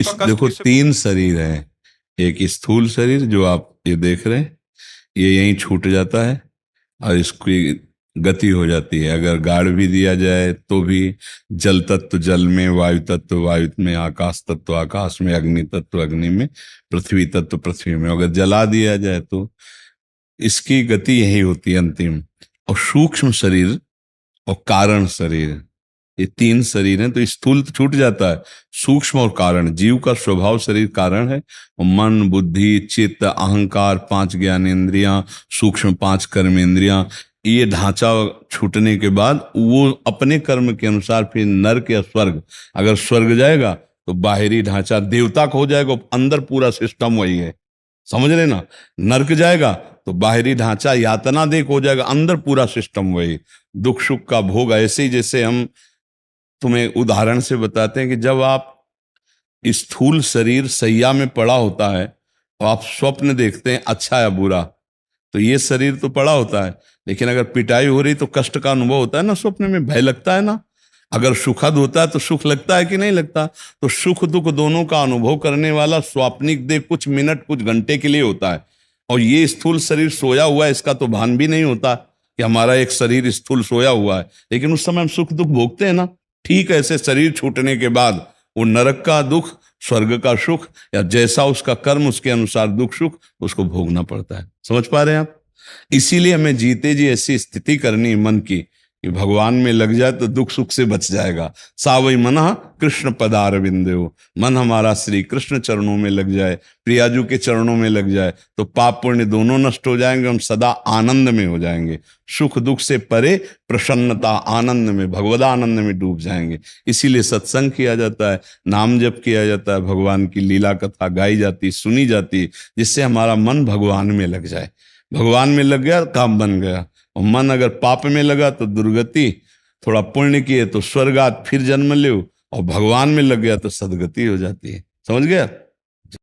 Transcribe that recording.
देखो, तीन शरीर है। एक स्थूल शरीर जो आप ये देख रहे हैं, ये यहीं छूट जाता है और इसकी गति हो जाती है। अगर गाड़ भी दिया जाए तो भी जल तत्व जल में, वायु तत्व वायु में, आकाश तत्व आकाश में, अग्नि तत्व अग्नि में, पृथ्वी तत्व पृथ्वी में, अगर जला दिया जाए तो इसकी गति यही होती है अंतिम। और सूक्ष्म शरीर और कारण शरीर, ये तीन शरीर हैं। तो स्थूल तो छूट जाता है, सूक्ष्म और कारण। जीव का स्वभाव शरीर कारण है, और मन बुद्धि चित्त अहंकार पांच ज्ञानेंद्रियां, सूक्ष्म पांच कर्मेंद्रियां, ये ढांचा छूटने के बाद वो अपने कर्म के अनुसार फिर नरक या स्वर्ग, अगर स्वर्ग जाएगा तो बाहरी ढांचा देवता का हो जाएगा, अंदर पूरा सिस्टम वही है, समझ रहे ना। नरक जाएगा तो बाहरी ढांचा यातना देख हो जाएगा, अंदर पूरा सिस्टम वही, दुख सुख का भोग। ऐसे ही जैसे हम तुम्हें उदाहरण से बताते हैं कि जब आप स्थूल शरीर सैया में पड़ा होता है तो आप स्वप्न देखते हैं अच्छा या बुरा, तो ये शरीर तो पड़ा होता है, लेकिन अगर पिटाई हो रही तो कष्ट का अनुभव होता है ना, स्वप्न में भय लगता है ना। अगर सुखद होता है तो सुख लगता है कि नहीं लगता। तो सुख दुख दोनों का अनुभव करने वाला स्वाप्निक देह कुछ मिनट कुछ घंटे के लिए होता है, और ये स्थूल शरीर सोया हुआ है, इसका तो भान भी नहीं होता कि हमारा एक शरीर स्थूल सोया हुआ है, लेकिन उस समय हम सुख दुख भोगते हैं ना। ठीक ऐसे शरीर छूटने के बाद वो नरक का दुख, स्वर्ग का सुख, या जैसा उसका कर्म उसके अनुसार दुख सुख उसको भोगना पड़ता है। समझ पा रहे हैं आप? इसीलिए हमें जीते जी ऐसी स्थिति करनी मन की कि भगवान में लग जाए तो दुख सुख से बच जाएगा। सावई मनः कृष्ण पदारविंदो, मन हमारा श्री कृष्ण चरणों में लग जाए, प्रियाजू के चरणों में लग जाए तो पाप पुण्य दोनों नष्ट हो जाएंगे, हम सदा आनंद में हो जाएंगे, सुख दुख से परे प्रसन्नता आनंद में, भगवदानंद में डूब जाएंगे। इसीलिए सत्संग किया जाता है, नाम जप किया जाता है, भगवान की लीला कथा गाई जाती सुनी जाती, जिससे हमारा मन भगवान में लग जाए। भगवान में लग गया काम बन गया, और मन अगर पाप में लगा तो दुर्गति, थोड़ा पुण्य किए तो स्वर्गात फिर जन्म ले, और भगवान में लग गया तो सदगति हो जाती है। समझ गया?